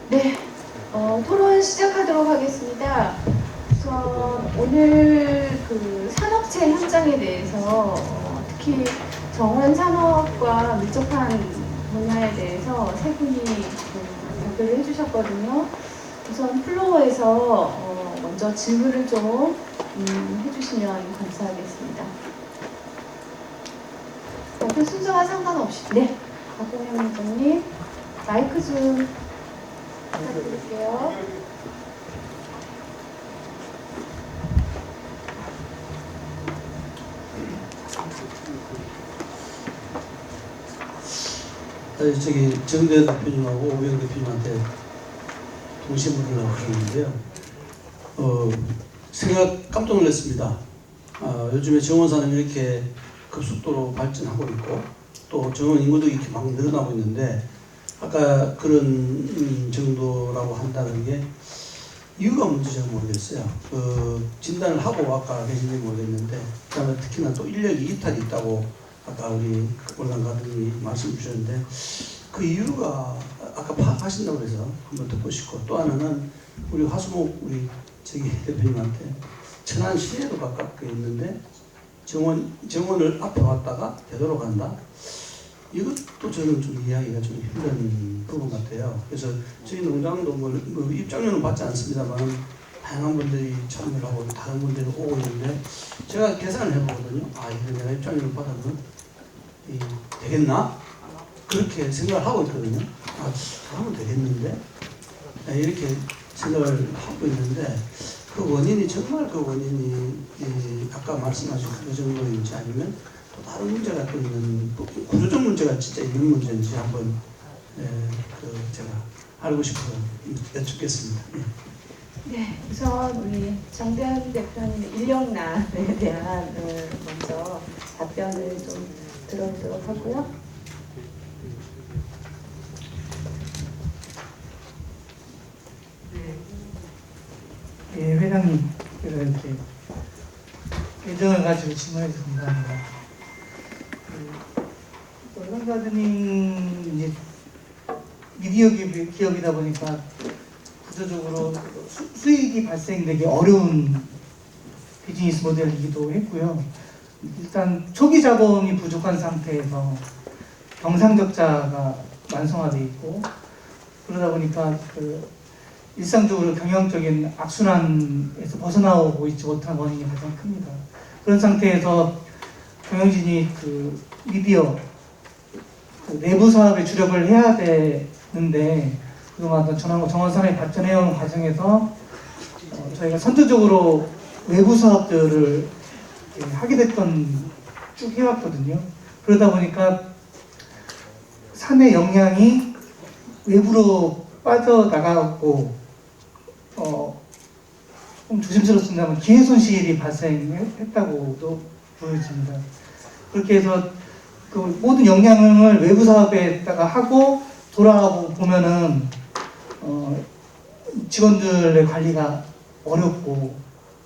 네, 토론 시작하도록 하겠습니다. 우선 오늘 그 산업체 현장에 대해서 특히 정원 산업과 밀접한 분야에 대해서 세 분이 발표를 해주셨거든요. 우선 플로어에서 먼저 질문을 좀 해주시면 감사하겠습니다. 발표 순서와 상관없이, 네, 박동영 원장님 마이크 좀 부탁드릴게요. 저기 정대 대표님하고 오병 대표님한테 동시에 물으려고 그러는데요. 생각 깜짝 놀랐습니다. 요즘에 정원산업이 이렇게 급속도로 발전하고 있고 또 정원 인구도 이렇게 막 늘어나고 있는데 아까 그런 정도라고 한다는 게 이유가 뭔지 잘 모르겠어요. 진단을 하고 아까 계신지 모르겠는데 그다음에 특히나 또 인력이 이탈이 있다고 아까 우리 올랑가든이 말씀 주셨는데 그 이유가 아까 파악하신다고 해서 한번 듣고 싶고 또 하나는 우리 화수목 우리 저기 대표님한테 천안 시내로 가깝게 있는데 정원을 앞에 왔다가 되돌아간다. 이것도 저는 좀 이해하기가 좀 힘든 부분 같아요. 그래서 저희 농장도 뭐 입장료는 받지 않습니다만 다양한 분들이 참여를 하고 다른 분들이 오고 있는데 제가 계산을 해보거든요. 이거 내가 입장료를 받으면 되겠나? 그렇게 생각을 하고 있거든요. 하면 되겠는데? 이렇게 생각을 하고 있는데 그 원인이 정말 그 원인이 아까 말씀하신 그 정도인지 아니면 또 다른 문제가 또 있는 구조적 문제가 진짜 있는 문제인지 한번 제가 알고 싶어서 여쭙겠습니다. 네, 우선 우리 정대현 대표님의 인력난에 대한 먼저 답변을 좀 들어보도록 하고요. 예, 회장님 이렇게 애정을 가지고 질문해 주셔서 감사합니다. 올랑가드닝 이제 미디어 기업이다 보니까 구조적으로 수익이 발생되기 어려운 비즈니스 모델이기도 했고요. 일단 초기 자본이 부족한 상태에서 경상적자가 완성화되어 있고 그러다 보니까 일상적으로 경영적인 악순환에서 벗어나오고 있지 못한 원인이 가장 큽니다. 그런 상태에서 경영진이 미디어 내부 사업에 주력을 해야 되는데 그동안 정원산업이 발전해온 과정에서 저희가 선두적으로 외부 사업들을 하게 됐던 쭉 해왔거든요. 그러다 보니까 산의 역량이 외부로 빠져나가고 좀 조심스럽습니다만 기회 손실이 발생했다고도 보여집니다. 그렇게 해서 그 모든 역량을 외부 사업에다가 하고 돌아가고 보면은 직원들의 관리가 어렵고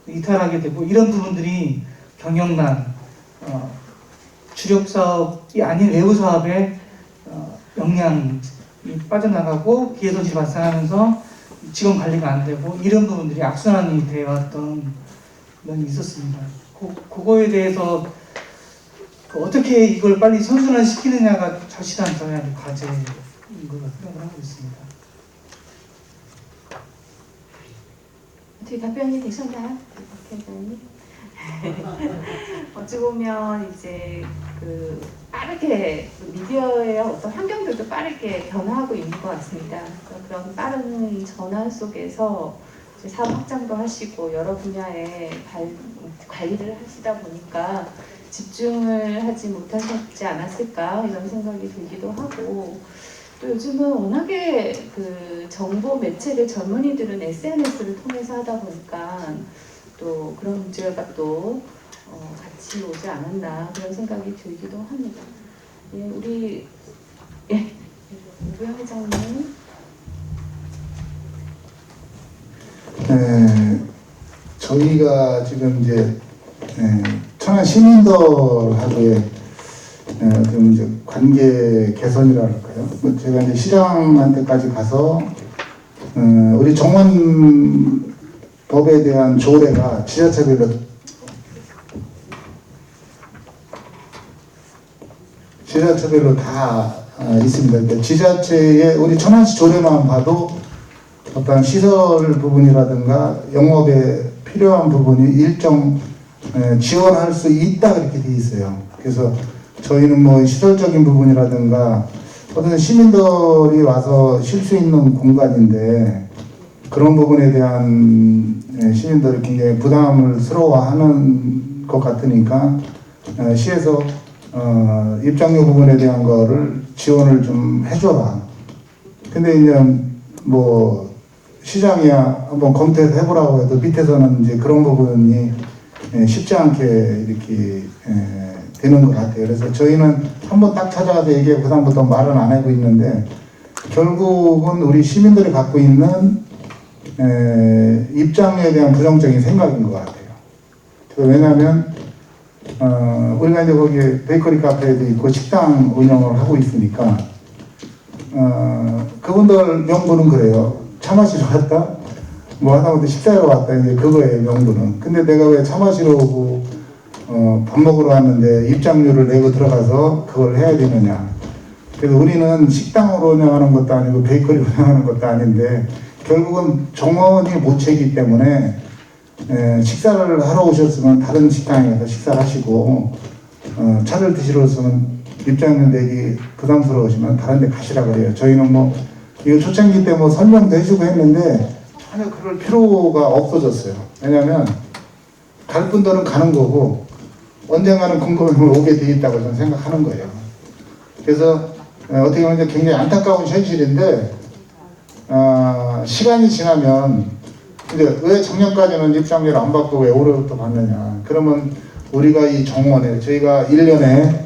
이탈하게 되고 이런 부분들이 경영난, 주력 사업이 아닌 외부 사업에 역량이 빠져나가고 기회 손실이 발생하면서 직원 관리가 안 되고 이런 부분들이 악순환이 되어 왔던 면이 있었습니다. 그거에 대해서 어떻게 이걸 빨리 선순환 시키느냐가 절실한 저희한테 과제인 걸로 생각을 하고 있습니다. 어떻게 답변이 되셨나요? 박 회장님? 어찌 보면 이제 빠르게 미디어의 어떤 환경들도 빠르게 변화하고 있는 것 같습니다. 그런 빠른 전환 속에서 이제 사업 확장도 하시고 여러 분야에 관리를 하시다 보니까 집중을 하지 못하셨지 않았을까 이런 생각이 들기도 하고 또 요즘은 워낙에 정보 매체를 젊은이들은 SNS를 통해서 하다 보니까 또 그런 문제가 또 같이 오지 않았나 그런 생각이 들기도 합니다. 예, 우리 오부영 회장님. 네, 저희가 지금 이제 천안 시민들하고의 어떤 이제 관계 개선이라 할까요? 제가 이제 시장한테까지 가서 우리 정원법에 대한 조례가 지자체별로 다 있습니다. 그러니까 지자체의 우리 천안시 조례만 봐도 어떤 시설 부분이라든가 영업에 필요한 부분이 일정 지원할 수 있다 그렇게 돼 있어요. 그래서 저희는 뭐 시설적인 부분이라든가 어떤 시민들이 와서 쉴 수 있는 공간인데 그런 부분에 대한 시민들이 굉장히 부담을 스러워하는 것 같으니까 시에서 입장료 부분에 대한 거를 지원을 좀 해줘라. 근데 이제 뭐 시장이야 한번 검토해서 해보라고 해도 밑에서는 이제 그런 부분이 쉽지 않게 이렇게 되는 것 같아요. 그래서 저희는 한번 딱 찾아가서 얘기하고 그다음부터 말은 안 하고 있는데 결국은 우리 시민들이 갖고 있는 입장료에 대한 부정적인 생각인 것 같아요. 왜냐하면 우리가 이제 거기 베이커리 카페도 있고 식당 운영을 하고 있으니까 그분들 명분은 그래요. 차 마시러 왔다, 뭐 하다못해 식사하러 왔다, 이제 그거예요 명분은. 근데 내가 왜 차 마시러 오고 밥 먹으러 왔는데 입장료를 내고 들어가서 그걸 해야 되느냐. 그래서 우리는 식당으로 운영하는 것도 아니고 베이커리 운영하는 것도 아닌데 결국은 정원이 모채이기 때문에 식사를 하러 오셨으면 다른 식당에 가서 식사를 하시고 차를 드시러 오시면 입장료 내기 부담스러우시면 다른 데 가시라 그래요. 저희는 뭐 이거 초창기 때 뭐 설명도 해주고 했는데 전혀 그럴 필요가 없어졌어요. 왜냐하면 갈 분들은 가는 거고 언젠가는 궁금하면 오게 돼 있다고 저는 생각하는 거예요. 그래서 어떻게 보면 굉장히 안타까운 현실인데 시간이 지나면 이제 왜 작년까지는 입장료를 안 받고 왜 올해부터 받느냐. 그러면 우리가 이 정원에 저희가 1년에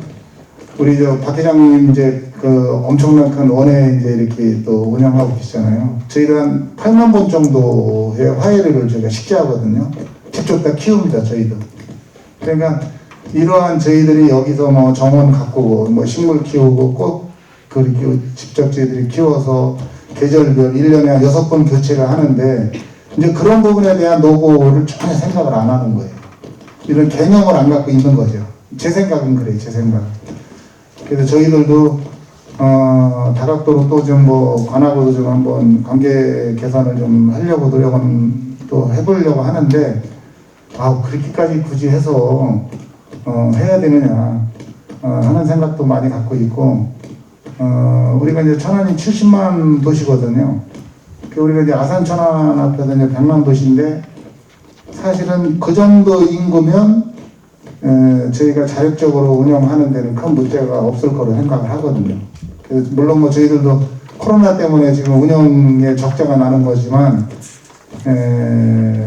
우리 박 회장님 이제 그 엄청난 큰 원에 이제 이렇게 또 운영하고 계시잖아요. 저희가 한 8만 번 정도의 화훼를 저희가 식재하거든요. 직접 다 키웁니다, 저희도. 그러니까 이러한 저희들이 여기서 뭐 정원 가꾸고 뭐 식물 키우고 꽃 그리고 직접 저희들이 키워서 계절별 1년에 한 6번 교체를 하는데 이제 그런 부분에 대한 노고를 전혀 생각을 안 하는 거예요. 이런 개념을 안 갖고 있는 거죠. 제 생각은 그래요, 제 생각. 그래서 저희들도 다각도로 또 좀 뭐 관하고도 좀 한번 관계 개선을 좀 하려고 노력은 또 해보려고 하는데 그렇게까지 굳이 해서 해야 되느냐 하는 생각도 많이 갖고 있고 우리가 이제 천안이 70만 도시거든요. 우리가 이제 아산 천안 앞에서 이제 100만 도시인데 사실은 그 정도 인구면 저희가 자율적으로 운영하는 데는 큰 문제가 없을 거로 생각을 하거든요. 그래서 물론 뭐 저희들도 코로나 때문에 지금 운영에 적자가 나는 거지만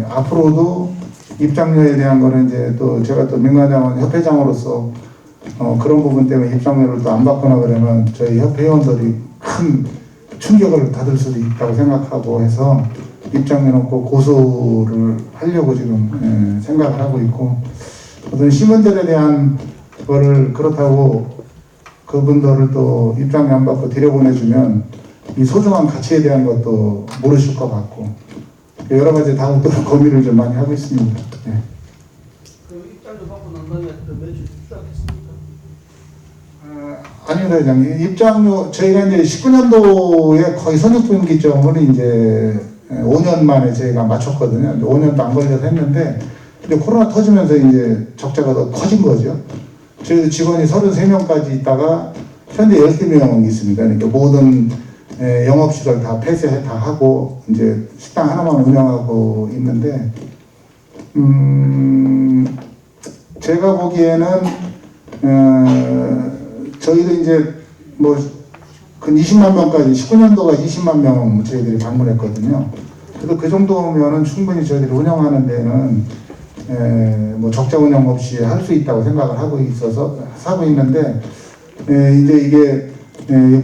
앞으로도 입장료에 대한 거는 이제 또 제가 또 민간자원 협회장으로서 그런 부분 때문에 입장료를 또 안 받거나 그러면 저희 협회 회원들이 큰 충격을 받을 수도 있다고 생각하고 해서 입장료는 꼭 고소를 하려고 지금 생각을 하고 있고 어떤 시민들에 대한 거를 그렇다고 그분들을 또 입장료 안 받고 들여보내주면 이 소중한 가치에 대한 것도 모르실 것 같고 여러 가지 다음부터 고민을 좀 많이 하고 있습니다. 네. 그럼 입장료 받고 난 다음에 매출 시작했습니까? 아닙니다, 회장님. 입장료 저희가 이제 19년도에 거의 선입분기점을 이제 5년 만에 저희가 맞췄거든요. 5년도 안 걸려서 했는데 근데 코로나 터지면서 이제 적자가 더 커진 거죠. 저희도 직원이 33명까지 있다가 현재 13명 있습니다. 그러니까 모든 영업시설 다 폐쇄 다 하고 이제 식당 하나만 운영하고 있는데 제가 보기에는 저희도 이제 뭐 근 20만 명까지 19년도가 20만 명 저희들이 방문했거든요. 그래서 그 정도면은 충분히 저희들이 운영하는 데는 뭐 적자 운영 없이 할 수 있다고 생각을 하고 있는데 이제 이게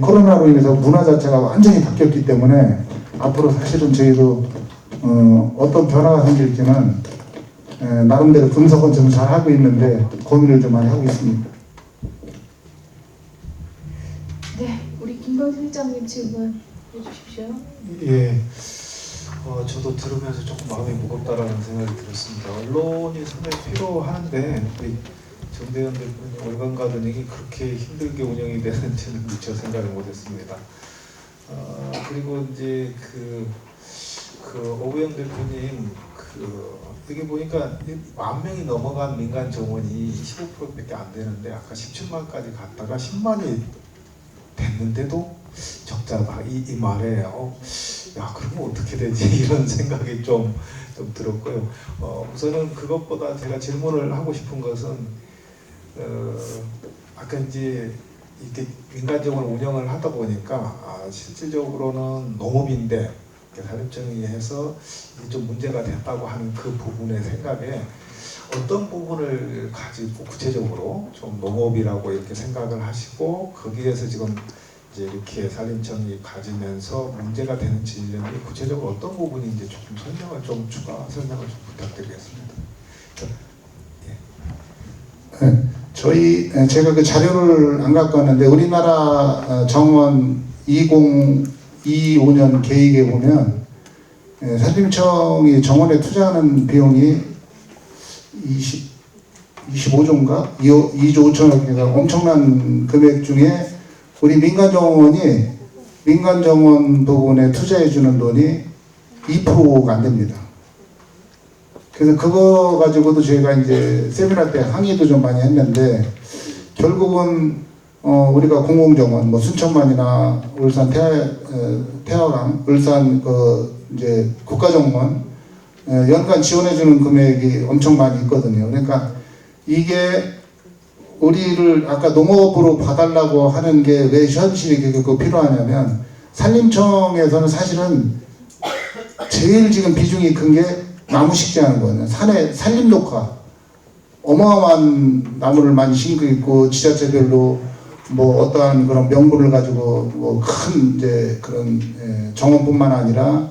코로나로 인해서 문화 자체가 완전히 바뀌었기 때문에 앞으로 사실은 저희도 어떤 변화가 생길지는 나름대로 분석은 좀 잘 하고 있는데 고민을 좀 많이 하고 있습니다. 네, 우리 김건희 실장님 질문 해주십시오. 예. 저도 들으면서 조금 마음이 무겁다라는 생각이 들었습니다. 언론이 상당히 필요한데 우리 정대현 대표님 월간 가든이 그렇게 힘들게 운영이 되는지는 미처 생각을 못했습니다. 그리고 이제 그 오부영 대표님 여기 보니까 10,000명이 넘어간 민간 정원이 15%밖에 안 되는데 아까 17만까지 갔다가 10만이 됐는데도 적자다 이 말에 야 그러면 어떻게 되지 이런 생각이 좀 들었고요. 우선은 그것보다 제가 질문을 하고 싶은 것은 아까 이제 이렇게 민간 정원 운영을 하다 보니까 실질적으로는 농업인데 산림청에서 좀 문제가 됐다고 하는 그 부분의 생각에 어떤 부분을 가지고 구체적으로 좀 농업이라고 이렇게 생각을 하시고 거기에서 지금 이제 이렇게 산림청이 가지면서 문제가 되는지 구체적으로 어떤 부분인지 조금 추가 설명을 좀 부탁드리겠습니다. 제가 그 자료를 안 갖고 왔는데 우리나라 정원 2025년 계획에 보면 산림청이 정원에 투자하는 비용이 25조인가? 2조 5천억인가 엄청난 금액 중에 우리 민간정원 부분에 투자해주는 돈이 2%가 안 됩니다. 그래서 그거 가지고도 저희가 이제 세미나 때 항의도 좀 많이 했는데 결국은 우리가 공공정원 뭐 순천만이나 울산 태화강, 울산 이제 국가정원 연간 지원해주는 금액이 엄청 많이 있거든요. 그러니까 이게 우리를 아까 농업으로 봐달라고 하는 게 왜 현실이 필요하냐면 산림청에서는 사실은 제일 지금 비중이 큰 게 나무 식재하는 거예요. 산에 산림 녹화 어마어마한 나무를 많이 심고 있고 지자체별로 뭐 어떠한 그런 명분을 가지고 뭐 큰 이제 그런 정원뿐만 아니라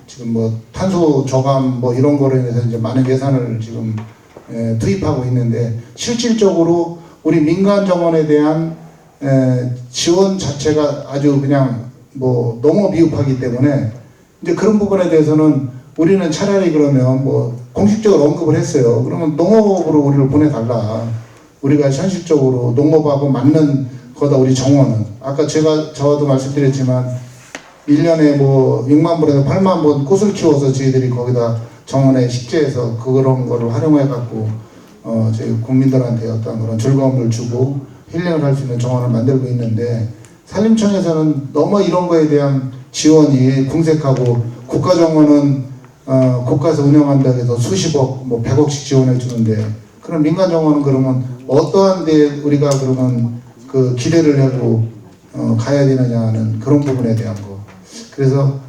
지금 뭐 탄소 저감 뭐 이런 거로 인해서 이제 많은 예산을 지금 투입하고 있는데 실질적으로 우리 민간 정원에 대한 지원 자체가 아주 그냥 뭐 너무 미흡하기 때문에 이제 그런 부분에 대해서는 우리는 차라리 그러면 뭐 공식적으로 언급을 했어요. 그러면 농업으로 우리를 보내달라. 우리가 현실적으로 농업하고 맞는 거다 우리 정원은. 아까 저도 말씀드렸지만 1년에 뭐 6만 불에서 8만 번 꽃을 키워서 저희들이 거기다 정원에 식재해서 그런 거를 활용해 갖고 저희 국민들한테 어떤 그런 즐거움을 주고 힐링을 할 수 있는 정원을 만들고 있는데 산림청에서는 너무 이런 거에 대한 지원이 궁색하고 국가정원은 국가에서 운영한다고 해서 수십억 뭐 100억씩 지원해 주는데 그럼 민간정원은 그러면 어떠한 데 우리가 그러면 그 기대를 하고 가야 되느냐는 그런 부분에 대한 거. 그래서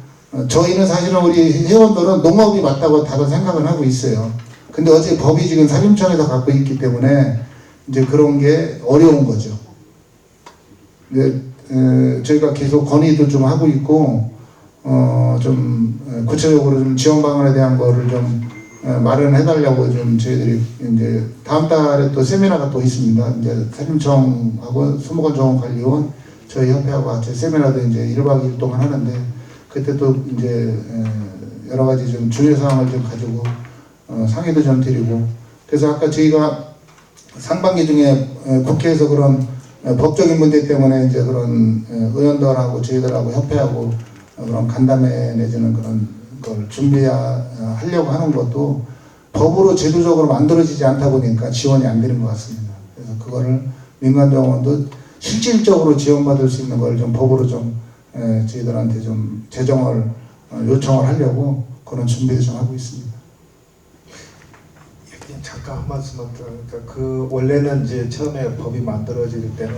저희는 사실은 우리 회원들은 농업이 맞다고 다들 생각을 하고 있어요. 근데 어제 법이 지금 산림청에서 갖고 있기 때문에 이제 그런 게 어려운 거죠. 근데 저희가 계속 건의도 좀 하고 있고 좀 구체적으로 좀 지원 방안에 대한 거를 좀 마련해 달라고 좀 저희들이 이제 다음 달에 또 세미나가 또 있습니다. 이제 산림청하고 수목원정원관리원 저희 협회하고 같이 세미나도 이제 1박 2일 동안 하는데 그때 또 이제 여러 가지 좀 주의사항을 좀 가지고 상의도 좀 드리고 그래서 아까 저희가 상반기 중에 국회에서 그런 법적인 문제 때문에 이제 그런 의원들하고 저희들하고 협회하고 그런 간담회 내지는 그런 걸 준비하려고 하는 것도 법으로 제도적으로 만들어지지 않다 보니까 지원이 안 되는 것 같습니다. 그래서 그거를 민간정원도 실질적으로 지원받을 수 있는 걸 좀 법으로 좀 저희들한테 좀 제정을 요청을 하려고 그런 준비를 좀 하고 있습니다. 잠깐 한 말씀만 드리니까 그 원래는 이제 처음에 법이 만들어질 때는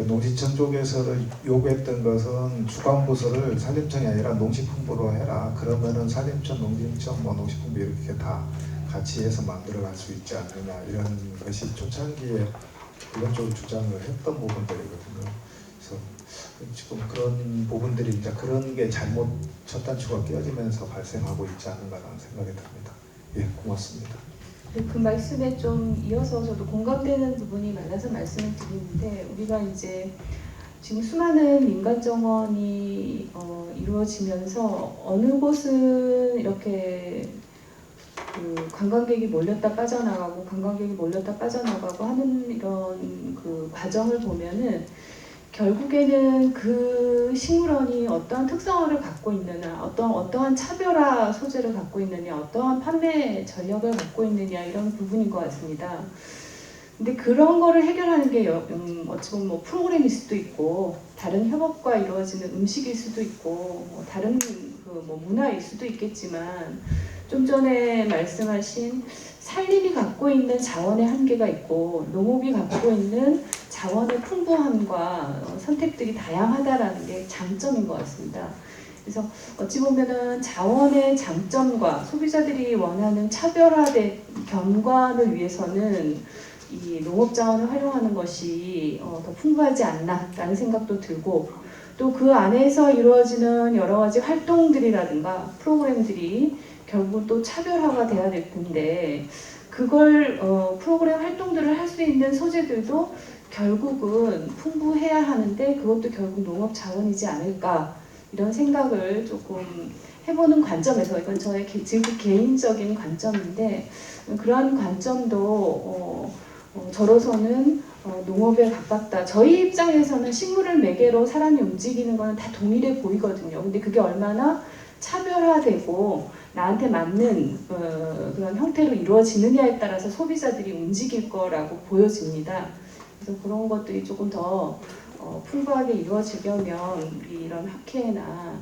농지청 쪽에서 요구했던 것은 주管부서를 산림청이 아니라 농식품부로 해라. 그러면은 산림청, 농림청, 뭐 농식품부 이렇게 다 같이 해서 만들어갈 수 있지 않느냐 이런 것이 초창기에 기본적으로 주장을 했던 부분들이거든요. 그래서 지금 그런 부분들이 이제 그런 게 잘못 첫 단추가 끼어지면서 발생하고 있지 않은가라는 생각이 듭니다. 예, 고맙습니다. 그 말씀에 좀 이어서 저도 공감되는 부분이 많아서 말씀을 드리는데 우리가 이제 지금 수많은 민간 정원이 이루어지면서 어느 곳은 이렇게 그 관광객이 몰렸다 빠져나가고 관광객이 몰렸다 빠져나가고 하는 이런 그 과정을 보면은 결국에는 그 식물원이 어떠한 특성을 갖고 있느냐, 어떠한 차별화 소재를 갖고 있느냐, 어떠한 판매 전략을 갖고 있느냐 이런 부분인 것 같습니다. 근데 그런 거를 해결하는 게 어찌 보면 뭐 프로그램일 수도 있고 다른 협업과 이루어지는 음식일 수도 있고 뭐 다른 그 뭐 문화일 수도 있겠지만 좀 전에 말씀하신 산림이 갖고 있는 자원의 한계가 있고 농업이 갖고 있는 자원의 풍부함과 선택들이 다양하다라는 게 장점인 것 같습니다. 그래서 어찌 보면은 자원의 장점과 소비자들이 원하는 차별화된 경관을 위해서는 이 농업 자원을 활용하는 것이 더 풍부하지 않나라는 생각도 들고 또 그 안에서 이루어지는 여러 가지 활동들이라든가 프로그램들이 결국 또 차별화가 돼야 될 텐데 그걸 프로그램 활동들을 할 수 있는 소재들도 결국은 풍부해야 하는데 그것도 결국 농업 자원이지 않을까 이런 생각을 조금 해보는 관점에서 이건 저의 개인적인 관점인데 그러한 관점도 저로서는 농업에 가깝다. 저희 입장에서는 식물을 매개로 사람이 움직이는 거는 다 동일해 보이거든요. 근데 그게 얼마나 차별화되고 나한테 맞는 그런 형태로 이루어지느냐에 따라서 소비자들이 움직일 거라고 보여집니다. 그래서 그런 것들이 조금 더 풍부하게 이루어지려면 이런 학회나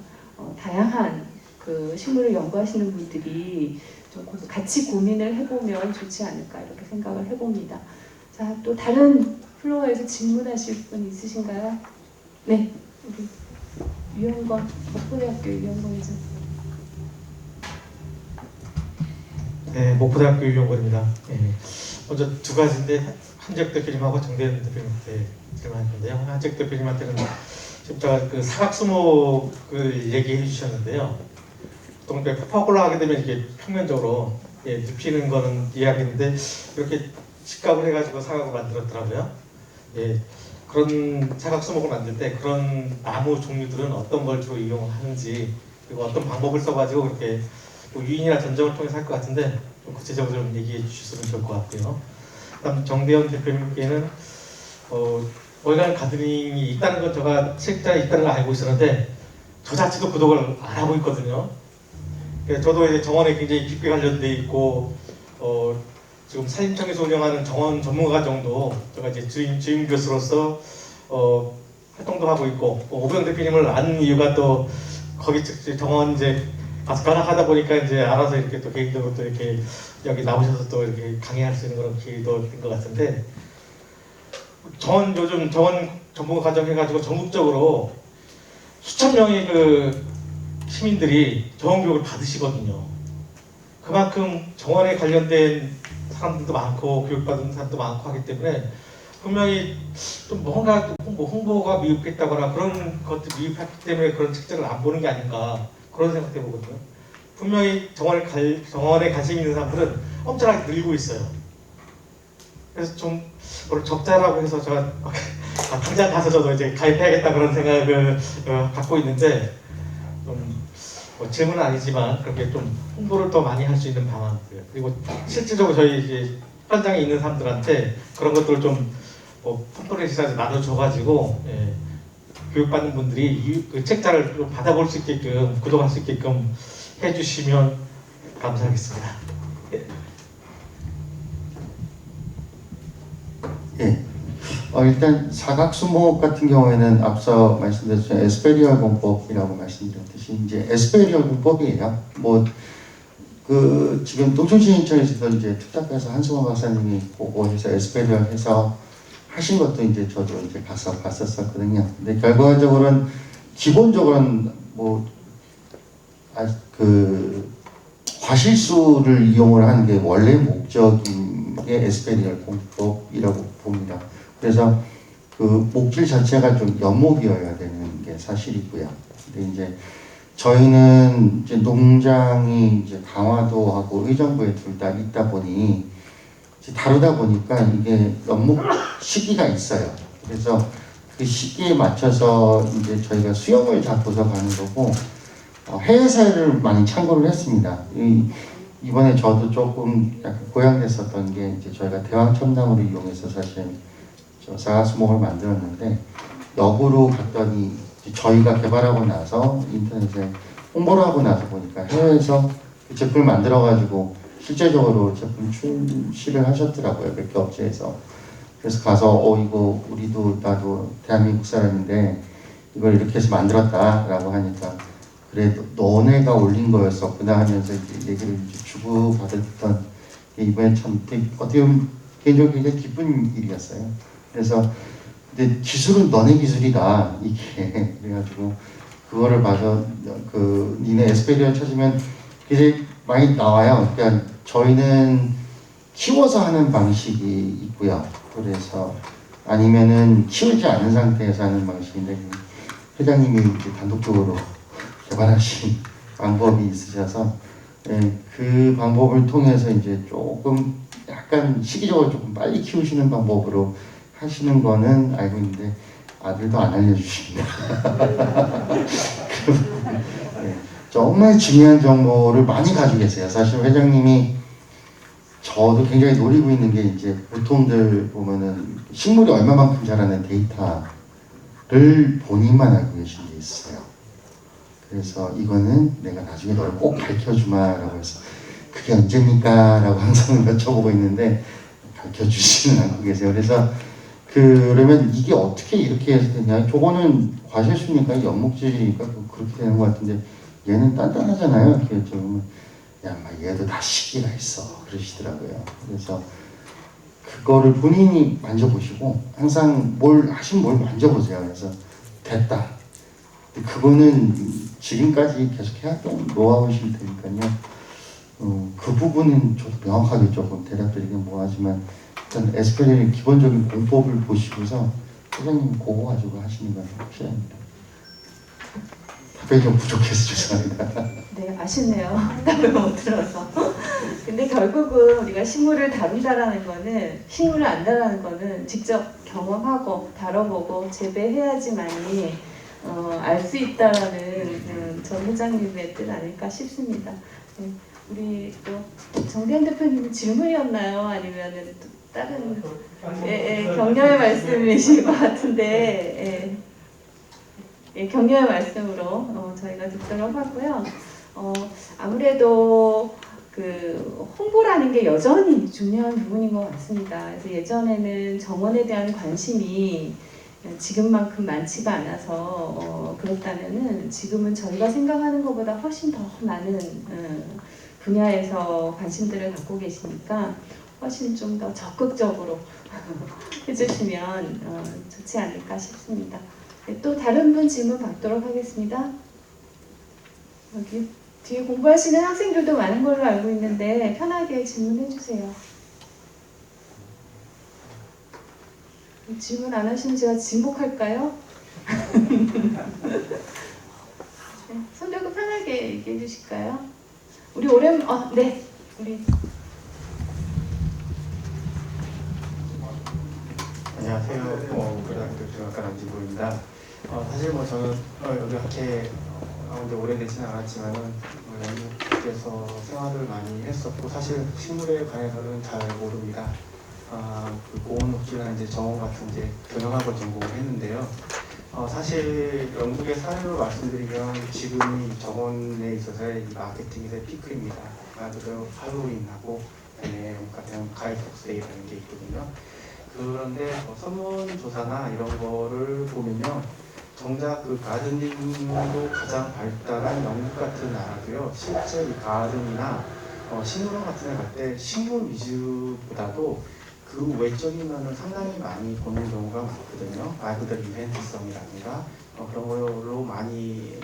다양한 그 식물을 연구하시는 분들이 좀 같이 고민을 해보면 좋지 않을까 이렇게 생각을 해봅니다. 자, 또 다른 플로어에서 질문하실 분 있으신가요? 네, 우리 유영건, 목포대학교 유영건 님. 네, 목포대학교 유영건입니다. 네, 먼저 두 가지인데 한재혁 대표님하고 정대현 대표님한테 질문할 건데요. 한재혁 대표님한테는 지금 제가 그 사각수목을 얘기해 주셨는데요. 보통 폭파 올라가게 되면 이게 평면적으로 눕히는 거는 이해하겠는데 이렇게 직각을 해가지고 사각을 만들었더라고요. 예, 그런 사각수목을 만들 때 그런 나무 종류들은 어떤 걸 주로 이용하는지 그리고 어떤 방법을 써가지고 그렇게 뭐 유인이나 전정을 통해서 할 것 같은데 좀 구체적으로 좀 얘기해 주셨으면 좋을 것 같고요. 그다음 정대현 대표님께는 월간 가드닝이 있다는 건 제가 책자에 있다는 걸 알고 있었는데 저 자체도 구독을 안 하고 있거든요. 저도 이제 정원에 굉장히 깊게 관련돼 있고 지금 산림청에서 운영하는 정원 전문가 정도 제가 이제 주임 교수로서 활동도 하고 있고 오병 대표님을 아는 이유가 또 거기 정원 이제 가득하다 보니까 이제 알아서 이렇게 또 개인적으로 또 이렇게 여기 나오셔서 또 이렇게 강의할 수 있는 그런 기회도 된 것 같은데 요즘 정원 전문가 과정 해가지고 전국적으로 수천 명의 그 시민들이 정원 교육을 받으시거든요. 그만큼 정원에 관련된 사람들도 많고 교육받은 사람도 많고 하기 때문에 분명히 좀 뭔가 홍보가 미흡했다거나 그런 것들 미흡했기 때문에 그런 책자를 안 보는 게 아닌가 그런 생각도 해보거든요. 분명히 정원에 관심 있는 사람들은 엄청나게 늘고 있어요. 그래서 좀 적자라고 해서 제가 당장 가서 저도 이제 가입해야겠다 그런 생각을 갖고 있는데 뭐 질문은 아니지만 그렇게 좀 홍보를 더 많이 할 수 있는 방안들 그리고 실질적으로 저희 이제 현장에 있는 사람들한테 그런 것들을 좀 팜플렛이라도 나눠줘가지고 교육받는 분들이 그 책자를 좀 받아볼 수 있게끔 구독할 수 있게끔 해주시면 감사하겠습니다. 예. 일단 사각수목 같은 경우에는 앞서 말씀드렸던 에스페리얼 공법이라고 말씀드렸듯이 이제 에스페리얼 공법이에요. 지금 농촌시인청에서도 이제 특작해서 한승원 박사님이 보고해서 에스페리얼 해서 하신 것도 이제 저도 이제 가서 봤었거든요. 근데 결과적으로는 기본적으로는 과실수를 이용을 하는 게 원래 목적인 게 에스페리얼 공법이라고 봅니다. 그래서 그 목질 자체가 좀 연목이어야 되는 게 사실이고요. 근데 이제 저희는 이제 농장이 이제 강화도하고 의정부에 둘 다 있다 보니 이제 다루다 보니까 이게 연목 시기가 있어요. 그래서 그 시기에 맞춰서 이제 저희가 수영을 잡고서 가는 거고 해외사를 많이 참고를 했습니다. 이번에 저도 조금 약간 고양됐었던 게 이제 저희가 대왕 첨나무를 이용해서 사실 저 사과수목을 만들었는데 역으로 갔더니 저희가 개발하고 나서 인터넷에 홍보를 하고 나서 보니까 해외에서 그 제품을 만들어 가지고 실제적으로 제품 출시를 하셨더라고요. 몇 개 업체에서. 그래서 가서 이거 우리도 나도 대한민국 사람인데 이걸 이렇게 해서 만들었다라고 하니까 그래 너네가 올린 거였었구나 하면서 이제 얘기를 이제 주고받았던 게 이번에 참 어떻게 보면 개인적으로 굉장히 기쁜 일이었어요. 그래서 근데 기술은 너네 기술이다 이게 그래가지고 그거를 봐서 그 니네 에스페리얼 찾으면 굉장히 많이 나와요. 그러니까 저희는 키워서 하는 방식이 있고요. 그래서 아니면은 키우지 않은 상태에서 하는 방식인데 회장님이 이제 단독적으로 개발하신 방법이 있으셔서 그 방법을 통해서 이제 조금 약간 시기적으로 조금 빨리 키우시는 방법으로 하시는 거는 알고 있는데 아들도 안 알려주십니다. 정말 중요한 정보를 많이 가지고 계세요. 사실 회장님이 저도 굉장히 노리고 있는 게 이제 보통들 보면은 식물이 얼마만큼 자라는 데이터를 본인만 알고 계신 게 있어요. 그래서 이거는 내가 나중에 널 꼭 가르쳐주마라고 해서 그게 언제입니까? 라고 항상 여쭤보고 있는데 가르쳐주지는 않고 계세요. 그래서 그러면 이게 어떻게 이렇게 해서 되냐? 저거는 과실수니까 연목질이니까 그렇게 되는 것 같은데 얘는 단단하잖아요. 이렇게 좀 얘도 다 시기가 있어 그러시더라고요. 그래서 그거를 본인이 만져보시고 항상 뭘 만져보세요. 그래서 됐다. 그거는 지금까지 계속 해왔던 노하우실 테니까요. 그 부분은 저도 명확하게 조금 대답드리긴 뭐하지만 일단 에스페리의 기본적인 공법을 보시고서 회장님 그거 가지고 하시는 건 필요합니다. 답변이 좀 부족해서 죄송합니다. 네, 아쉽네요. 답을 못 들어서. 근데 결국은 우리가 식물을 다룬다라는 거는, 식물을 안다라는 거는 직접 경험하고 다뤄보고 재배해야지만이 알 수 있다라는 전 회장님의 뜻 아닐까 싶습니다. 네, 우리 또 정대현 대표님은 질문이었나요? 아니면은 또 다른 격려의 말씀이신 것 같은데 격려의 말씀으로 저희가 듣도록 하고요. 아무래도 그 홍보라는 게 여전히 중요한 부분인 것 같습니다. 그래서 예전에는 정원에 대한 관심이 지금만큼 많지가 않아서 그렇다면은 지금은 저희가 생각하는 것보다 훨씬 더 많은 분야에서 관심들을 갖고 계시니까 훨씬 좀 더 적극적으로 해주시면 좋지 않을까 싶습니다. 네, 또 다른 분 질문 받도록 하겠습니다. 여기 뒤에 공부하시는 학생들도 많은 걸로 알고 있는데 편하게 질문해 주세요. 질문 안 하시면 제가 진복할까요? 네, 손 들고 편하게 얘기해 주실까요? 우리 네, 우리 안녕하세요. 고등학교 중학과 남진구입니다. 사실 저는 여기 학회에 나온 지 오래되지는 않았지만은 연구께서 생활을 많이 했었고 사실 식물에 관해서는 잘 모릅니다. 그 고온녹지나 이제 정원 같은 이제 경영학을 전공을 했는데요. 사실 영국의 사례로 말씀드리면 지금이 정원에 있어서의 이 마케팅에서의 피크입니다. 그래서 할로윈하고 대형 가이폭스데이라는 게 있거든요. 그런데 설문조사나 이런 거를 보면요. 정작 그 가드닝도 가장 발달한 영국 같은 나라도요. 실제 이 가든이나 식물원 같은 데 갈 때 식물 위주보다도 그 외적인 면을 상당히 많이 보는 경우가 많거든요. 말 그대로 이벤트성이라든가 그런 걸로 많이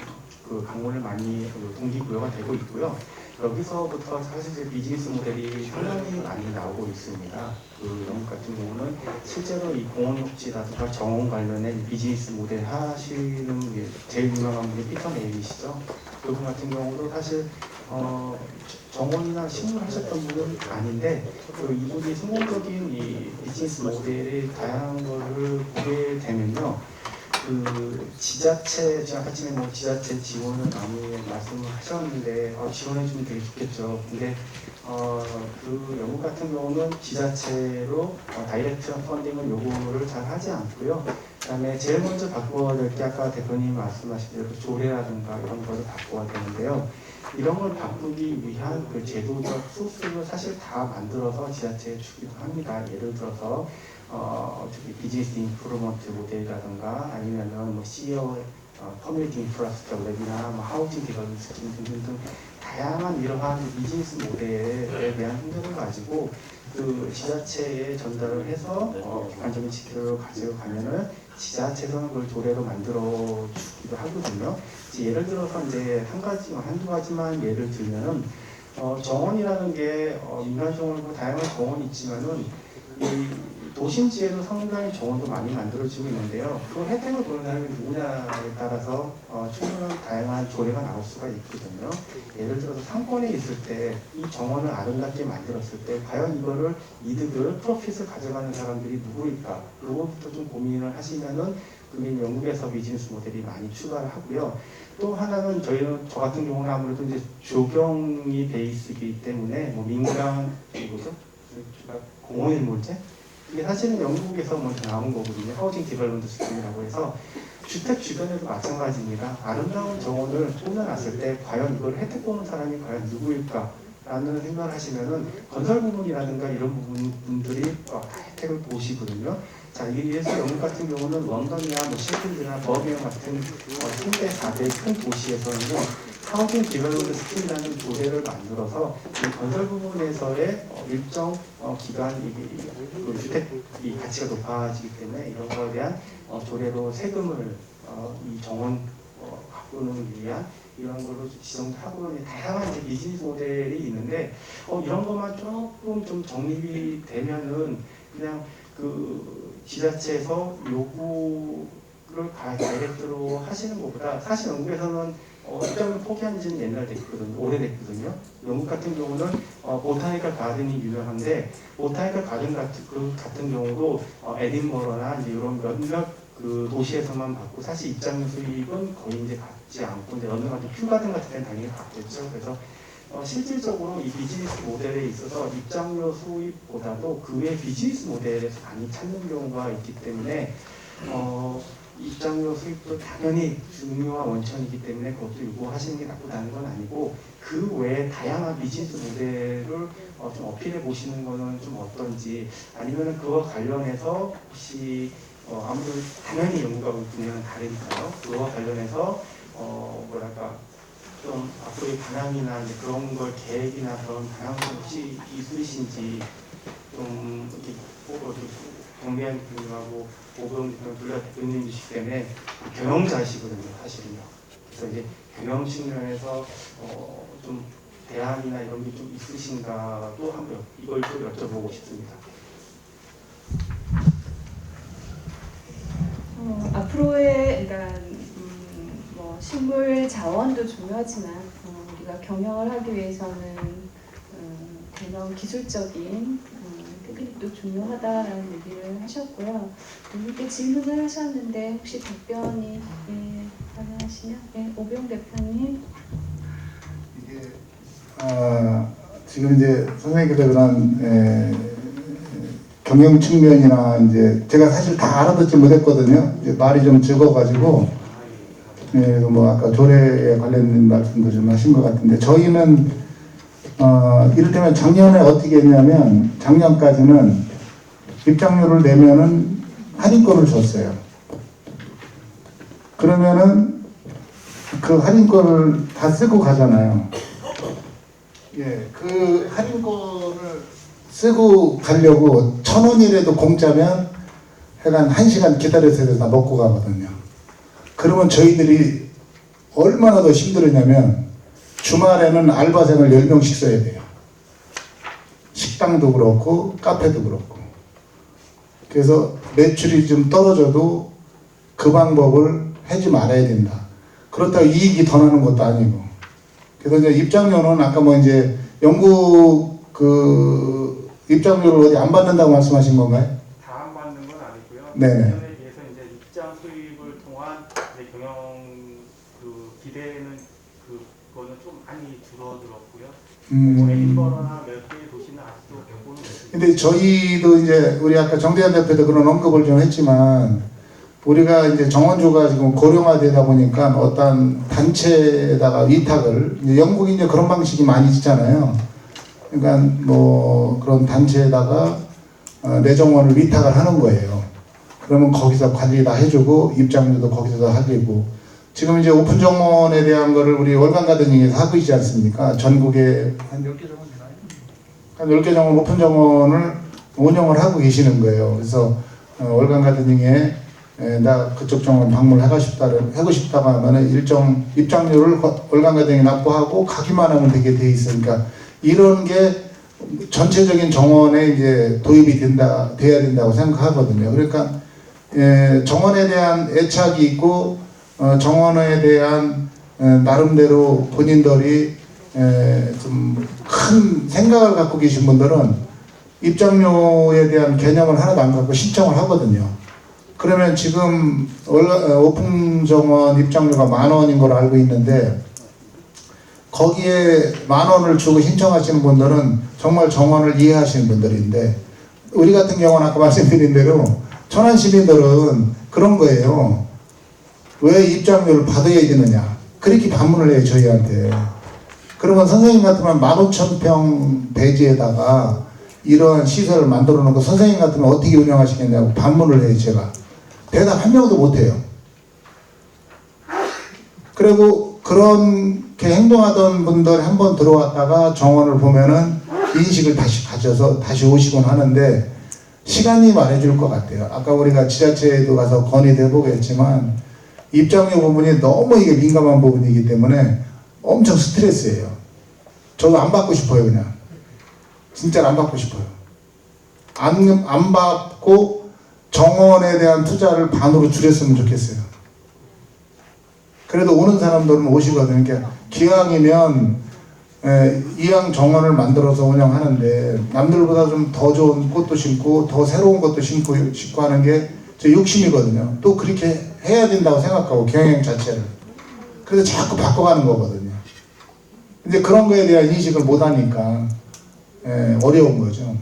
그 강론을 많이 동기부여가 되고 있고요. 여기서부터 사실 비즈니스 모델이 상당히 많이 나오고 있습니다. 그 영국 같은 경우는 실제로 이 공원녹지라든가 정원 관련된 비즈니스 모델 하시는 제일 유명한 분이 피터 네일이시죠. 그분 같은 경우도 사실 정원이나 식물 하셨던 분은 아닌데 이분이 성공적인 이 비즈니스 모델의 다양한 거를 보게 되면요. 지자체 지금 아침에 뭐 지자체 지원을 많이 말씀을 하셨는데 지원해주면 되게 좋겠죠. 근데 그 영국 같은 경우는 지자체로 다이렉트 펀딩을 요구를 잘 하지 않고요. 그다음에 제일 먼저 바꿔야 될 게 아까 대표님 말씀하신 대로 조례라든가 이런 거를 바꿔야 되는데요. 이런 걸 바꾸기 위한 그 제도적 소스를 사실 다 만들어서 지자체에 주기도 합니다. 예를 들어서 비즈니스 인프루먼트 모델이라든가 아니면은 뭐 CEO 커뮤니티 인프라스트럭처 랩이나 뭐 하우징 디벨롭먼트 스킨 등등등 다양한 이러한 비즈니스 모델에 대한 흔적을 가지고 그 지자체에 전달을 해서 객관적인 지표를 가지고 가면은 지자체에서는 그걸 조례로 만들어 주기도 하거든요. 예를 들어서 이제 한두 가지만 예를 들면은 정원이라는 게 민간 정원이고 다양한 정원이 있지만은 이 도심지에도 상당히 정원도 많이 만들어지고 있는데요. 그 혜택을 보는 사람이 누구냐에 따라서 충분한 다양한 조례가 나올 수가 있거든요. 예를 들어서 상권에 있을 때 이 정원을 아름답게 만들었을 때 과연 이거를 이득을 프로핏을 가져가는 사람들이 누구일까? 그거부터 좀 고민을 하시면은 그게 영국에서 비즈니스 모델이 많이 추가를 하고요. 또 하나는 저 같은 경우는 아무래도 이제 조경이 베이스이기 때문에 뭐 민간 공원일몰제 이게 사실은 영국에서 먼저 나온 거거든요. 하우징 디벨롭먼트 스킴이라고 해서 주택 주변에도 마찬가지입니다. 아름다운 정원을 꾸며놨을 때 과연 이걸 혜택 보는 사람이 과연 누구일까? 라는 생각을 하시면은 건설 부분이라든가 이런 부분들이 혜택을 보시거든요. 자, 이래서 영국 같은 경우는 런던이나 뭐 셰필드나 버밍엄 같은 3대, 4대 큰 도시에서는요, 하우징 디벨롭먼트 스킴이라는 조례를 만들어서 이 건설 부분에서의 일정 기간 그 주택이 가치가 높아지기 때문에 이런 거에 대한 조례로 세금을 이 정원 바꾸는 위한 이런 걸로 지정하고 다양한 이제 비즈니스 모델이 있는데 이런 것만 조금 좀 정립이 되면은 그냥 그 지자체에서 요구를 다이렉트로 하시는 것보다 사실 영국에서는 입장을 포기한 지는 옛날 됐거든요. 오래됐거든요. 영국 같은 경우는 보타니컬 가든이 유명한데 보타니컬 가든 같은 경우도 에딘버러나 이제 이런 몇몇 그 도시에서만 받고 사실 입장료 수입은 거의 이제 받지 않고 이제 어느 같은 큐가든 같은 데는 당연히 받겠죠. 그래서 실질적으로 이 비즈니스 모델에 있어서 입장료 수입보다도 그 외 비즈니스 모델에서 많이 찾는 경우가 있기 때문에 입장료 수입도 당연히 중요한 원천이기 때문에 그것도 요구하시는 게 나쁘다는 건 아니고 그 외에 다양한 비즈니스 모델을 좀 어필해 보시는 거는 좀 어떤지 아니면은 그와 관련해서 혹시 아무래도 당연히 연구하고 분야는 다르니까요. 그와 관련해서 뭐랄까 좀 앞으로의 방향이나 이제 그런 걸 계획이나 그런 방향성 혹시 있으신지 좀 이렇게 경비한 대표님하고 오병 대표님 둘 다 대표님이시기 때문에 경영자이시거든요, 사실은요. 그래서 이제 경영 측면에서 좀 대안이나 이런 게 좀 있으신가 또 한번 이걸 좀 여쭤보고 싶습니다. 앞으로의 그러니까 뭐 식물 자원도 중요하지만 우리가 경영을 하기 위해서는 대형 기술적인 테크닉도 중요하다라는 얘기를 하셨고요. 이렇게 질문을 하셨는데 혹시 답변이 가능하시면 오병 대표님. 이게 지금 이제 선생님께서 그런 경영 측면이나 이제 제가 사실 다 알아듣지 못했거든요. 이제 말이 좀 적어가지고 뭐 아까 조례에 관련된 말씀도 좀 하신 것 같은데 저희는 이를테면 작년에 어떻게 했냐면 작년까지는 입장료를 내면은 할인권을 줬어요. 그러면은 그 할인권을 다 쓰고 가잖아요. 예, 그 할인권을 쓰고 가려고 1,000원이라도 공짜면 하여간 1시간 기다려서 다 먹고 가거든요. 그러면 저희들이 얼마나 더 힘들었냐면 주말에는 알바생을 10명씩 써야 돼요. 식당도 그렇고 카페도 그렇고. 그래서 매출이 좀 떨어져도 그 방법을 하지 말아야 된다. 그렇다고 이익이 더 나는 것도 아니고. 그래서 이제 입장료는 아까 뭐 이제 영국 입장료를 어디 안 받는다고 말씀하신 건가요? 다 안 받는 건 아니고요. 네네. 예전에 비해서 이제 입장 수입을 통한 이제 경영 기대는 그거는 좀 많이 줄어들었고요. 에인버러나 몇 개의 도시는 아직도 겪고는 있습니다. 근데 저희도 이제 우리 아까 정대현 대표도 그런 언급을 좀 했지만 우리가 이제 정원주가 지금 고령화되다 보니까 어떤 단체에다가 위탁을 이제 영국이 이제 그런 방식이 많이 있잖아요. 그러니까 뭐 그런 단체에다가 내 정원을 위탁을 하는 거예요. 그러면 거기서 관리 다 해주고 입장료도 거기서 하고 지금 이제 오픈 정원에 대한 거를 우리 월간 가드닝에서 하고 있지 않습니까? 전국에 한 10개 정원이나요? 한 10개 정원 오픈 정원을 운영을 하고 계시는 거예요. 그래서 월간 가드닝에 나 그쪽 정원 방문하고 싶다고 하면은 일정 입장료를 월간 가드닝이 납부하고 가기만 하면 되게 돼 있으니까 이런 게 전체적인 정원에 이제 도입이 돼야 된다고 생각하거든요. 그러니까 정원에 대한 애착이 있고 정원에 대한 나름대로 본인들이 좀 큰 생각을 갖고 계신 분들은 입장료에 대한 개념을 하나도 안 갖고 신청을 하거든요. 그러면 지금 오픈 정원 입장료가 10,000원인 걸로 알고 있는데 거기에 10,000원을 주고 신청하시는 분들은 정말 정원을 이해하시는 분들인데 우리 같은 경우는 아까 말씀드린 대로 천안 시민들은 그런 거예요. 왜 입장료를 받아야 되느냐 그렇게 반문을 해요 저희한테. 그러면 선생님 같으면 15,000평 대지에다가 이러한 시설을 만들어 놓고 선생님 같으면 어떻게 운영하시겠냐고 반문을 해요 제가. 대답 한 명도 못해요. 그리고 그렇게 행동하던 분들이 한번 들어왔다가 정원을 보면은 인식을 다시 가져서 다시 오시곤 하는데 시간이 말해줄 것 같아요. 아까 우리가 지자체에도 가서 건의도 해보겠지만 입장료 부분이 너무 이게 민감한 부분이기 때문에 엄청 스트레스예요. 저도 안 받고 싶어요 그냥. 진짜 안 받고 싶어요. 안 받고 정원에 대한 투자를 반으로 줄였으면 좋겠어요. 그래도 오는 사람들은 오시거든요. 그러니까 기왕이면 이왕 정원을 만들어서 운영하는데 남들보다 좀 더 좋은 꽃도 심고 더 새로운 것도 심고 하는 게 제 욕심이거든요. 또 그렇게 해야 된다고 생각하고 경영 자체를. 그래서 자꾸 바꿔가는 거거든요. 근데 그런 거에 대한 인식을 못 하니까 어려운 거죠.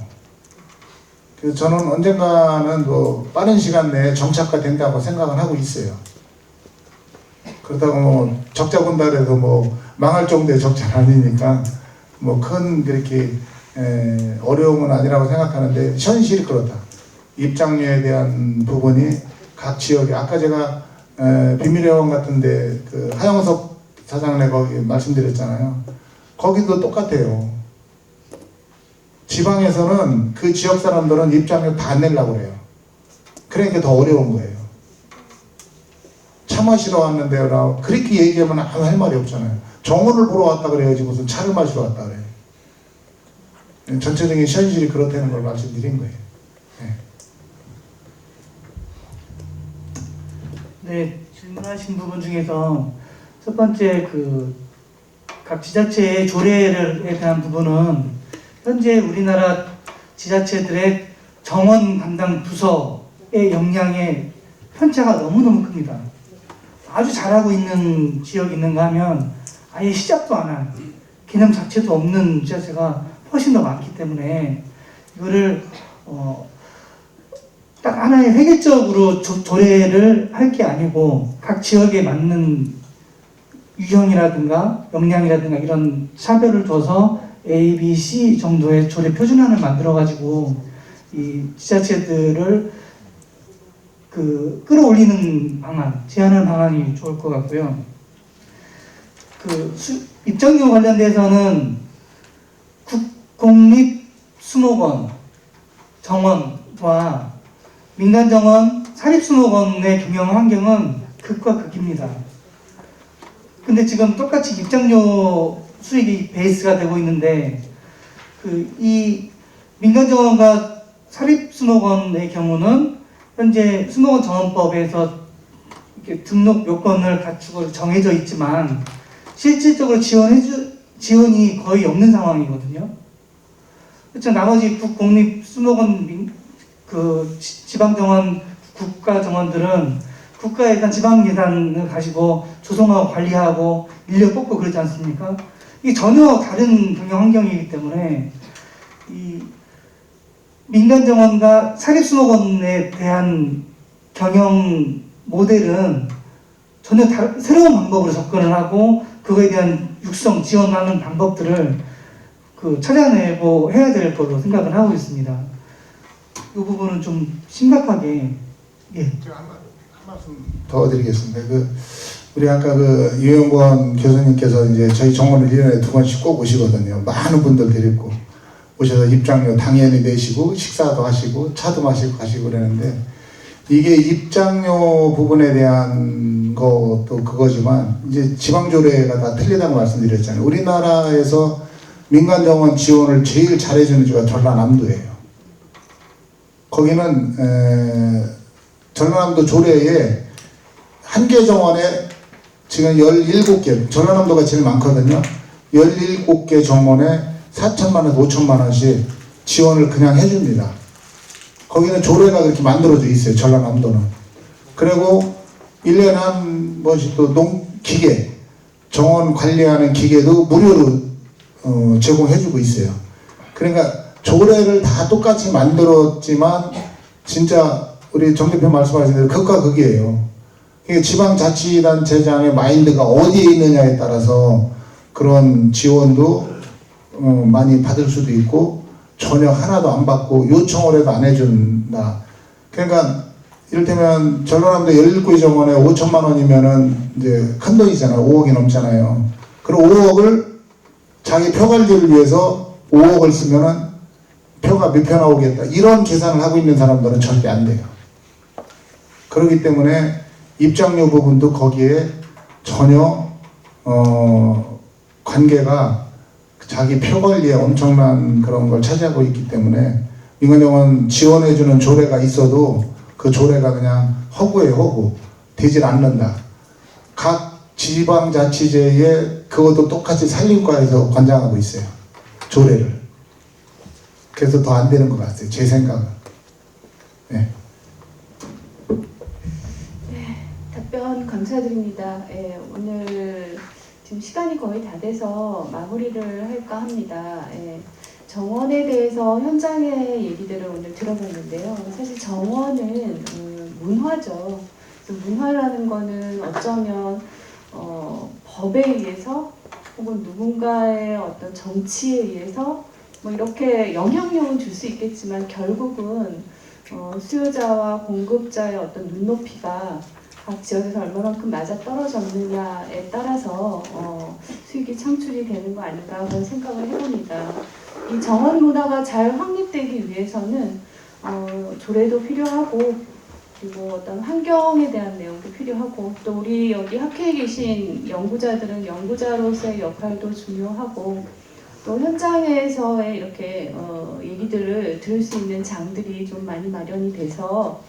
그래서 저는 언젠가는 뭐 빠른 시간 내에 정착화 된다고 생각을 하고 있어요. 그렇다고 뭐 적자 본다 그래도 뭐 망할 정도의 적자는 아니니까 뭐 큰 그렇게 어려움은 아니라고 생각하는데 현실이 그렇다. 입장료에 대한 부분이 각 지역에 아까 제가 비밀의 여왕 같은데 그 하영석 사장네 거기 말씀드렸잖아요. 거기도 똑같아요. 지방에서는 그 지역 사람들은 입장료 다 내려고 그래요. 그러니까 더 어려운 거예요. 차 마시러 왔는데요. 그렇게 얘기하면 아무 할 말이 없잖아요. 정원을 보러 왔다 그래야지 무슨 차를 마시러 왔다 그래. 전체적인 현실이 그렇다는 걸 말씀드린 거예요. 네, 질문하신 부분 중에서 첫 번째 각 지자체의 조례에 대한 부분은 현재 우리나라 지자체들의 정원 담당 부서의 역량의 편차가 너무너무 큽니다. 아주 잘하고 있는 지역이 있는가 하면 아예 시작도 안 한 개념 자체도 없는 지자체가 훨씬 더 많기 때문에 이거를 딱 하나의 획일적으로 조례를 할 게 아니고 각 지역에 맞는 유형이라든가 역량이라든가 이런 차별을 둬서 A, B, C 정도의 조례 표준안을 만들어가지고 이 지자체들을 끌어올리는 방안, 제안하는 방안이 좋을 것 같고요. 입장료 관련돼서는 국공립 수목원, 정원과 민간정원, 사립수목원의 경영 환경은 극과 극입니다. 근데 지금 똑같이 입장료 수익이 베이스가 되고 있는데 이 민간정원과 사립수목원의 경우는 현재 수목원 정원법에서 이렇게 등록 요건을 갖추고 정해져 있지만 실질적으로 지원이 거의 없는 상황이거든요. 그렇죠. 나머지 국공립 수목원 지방정원 국가정원들은 국가에 대한 지방 예산을 가지고 조성하고 관리하고 인력 뽑고 그러지 않습니까? 이게 전혀 다른 경영 환경이기 때문에 이 민간 정원과 사립수목원에 대한 경영 모델은 전혀 새로운 방법으로 접근을 하고 그거에 대한 육성, 지원하는 방법들을 찾아내고 해야 될 거로 생각을 하고 있습니다. 이 부분은 좀 심각하게 제가 한 말씀 더 드리겠습니다. 우리 아까 유영권 교수님께서 이제 저희 정원을 1년에 2번씩 꼭 오시거든요. 많은 분들 데리고 오셔서 입장료 당연히 내시고 식사도 하시고 차도 마시고 가시고 그러는데 이게 입장료 부분에 대한 것도 그거지만 이제 지방조례가 다 틀리다고 말씀드렸잖아요. 우리나라에서 민간정원 지원을 제일 잘해주는 주가 전라남도예요. 거기는 전라남도 조례에 한 개 정원에 지금 17개, 전라남도가 제일 많거든요. 17개 정원에 4천만 원, 5천만 원씩 지원을 그냥 해줍니다. 거기는 조례가 그렇게 만들어져 있어요. 전라남도는. 그리고 1년에 한 번씩 또 기계, 정원 관리하는 기계도 무료로 제공해주고 있어요. 그러니까 조례를 다 똑같이 만들었지만 진짜 우리 정 대표 말씀하신 대로 극과 극이에요. 지방자치단체장의 마인드가 어디에 있느냐에 따라서 그런 지원도 많이 받을 수도 있고 전혀 하나도 안 받고 요청을 해도 안 해준다. 그러니까 이를테면 전라남도 17개 정원에 5천만 원이면은 이제 큰 돈이잖아요. 5억이 넘잖아요. 그럼 5억을 자기 표 관리를 위해서 5억을 쓰면은 표가 몇 표 나오겠다. 이런 계산을 하고 있는 사람들은 절대 안 돼요. 그렇기 때문에 입장료 부분도 거기에 전혀 관계가 자기 표 관리에 엄청난 그런 걸 차지하고 있기 때문에 민간정원 지원해주는 조례가 있어도 그 조례가 그냥 허구예요. 허구. 되질 않는다. 각 지방자치제에 그것도 똑같이 산림과에서 관장하고 있어요. 조례를. 그래서 더 안 되는 것 같아요. 제 생각은. 네. 답변 감사드립니다. 오늘 지금 시간이 거의 다 돼서 마무리를 할까 합니다. 정원에 대해서 현장의 얘기들을 오늘 들어봤는데요. 사실 정원은 문화죠. 문화라는 거는 어쩌면 법에 의해서 혹은 누군가의 어떤 정치에 의해서 뭐 이렇게 영향력은 줄 수 있겠지만 결국은 수요자와 공급자의 어떤 눈높이가 각 지역에서 얼마만큼 맞아 떨어졌느냐에 따라서 수익이 창출이 되는 거 아닌가 그런 생각을 해봅니다. 이 정원 문화가 잘 확립되기 위해서는 조례도 필요하고 그리고 어떤 환경에 대한 내용도 필요하고 또 우리 여기 학회에 계신 연구자들은 연구자로서의 역할도 중요하고 또 현장에서의 이렇게 얘기들을 들을 수 있는 장들이 좀 많이 마련이 돼서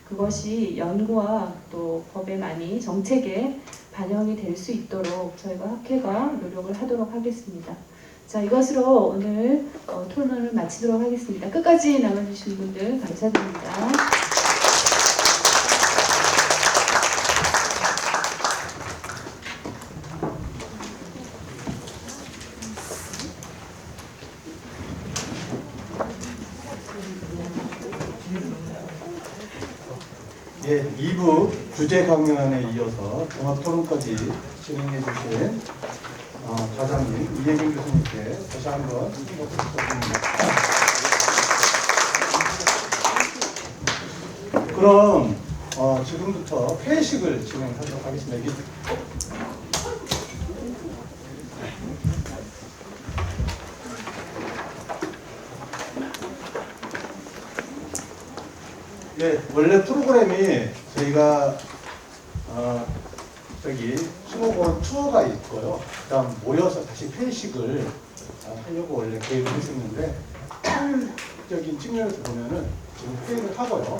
그것이 연구와 또 법에 많이 정책에 반영이 될 수 있도록 저희가 학회가 노력을 하도록 하겠습니다. 자, 이것으로 오늘 토론을 마치도록 하겠습니다. 끝까지 남아주신 분들 감사드립니다. 예, 2부 주제 강연에 이어서 종합 토론까지 진행해 주신 과장님 이혜경 교수님께 다시 한번 부탁드립니다. 그럼 지금부터 회식을 진행하도록 하겠습니다. 예, 원래 프로그램이 저희가 수목원 투어가 있고요. 그다음 모여서 다시 회식을 하려고 원래 계획을 했었는데 효율적인 측면에서 보면은 지금 회의를 하고요.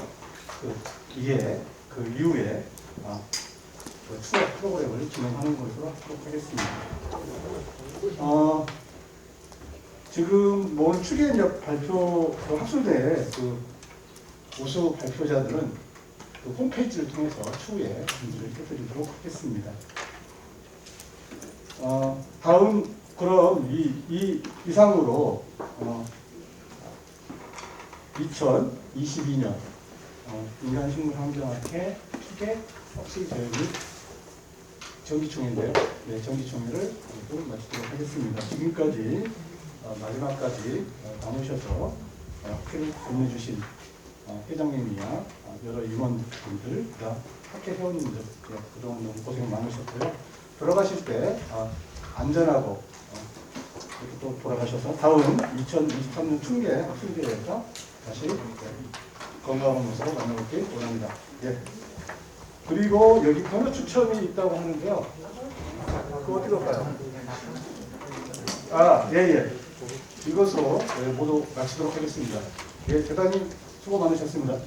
이게 그 이후에 투어 프로그램을 진행하는 것으로 하도록 하겠습니다. 지금 오늘 추계인력 발표 학술대회 우수 발표자들은 그 홈페이지를 통해서 추후에 문의를 해드리도록 하겠습니다. 다음 그럼 이 이상으로 2022년 인간식물환경학회 피계 학술 대회 정기총회인데요. 네, 정기총회를 모두 마치도록 하겠습니다. 지금까지 마지막까지 나누셔서 학회를 건네주신 회장님이야 여러 임원분들, 학회 회원님들 그동안 너무 고생 많으셨고요. 돌아가실 때 안전하고 이렇게 또 돌아가셔서 다음 2023년春계 학술대회에서 다시 건강한 모습으로 만나뵙길 원합니다. 예. 그리고 여기 번호 추첨이 있다고 하는데요. 그거 어떻게 할까요? 예. 이것으로 모두 마치도록 하겠습니다. 예, 대단히 수고 많으셨습니다.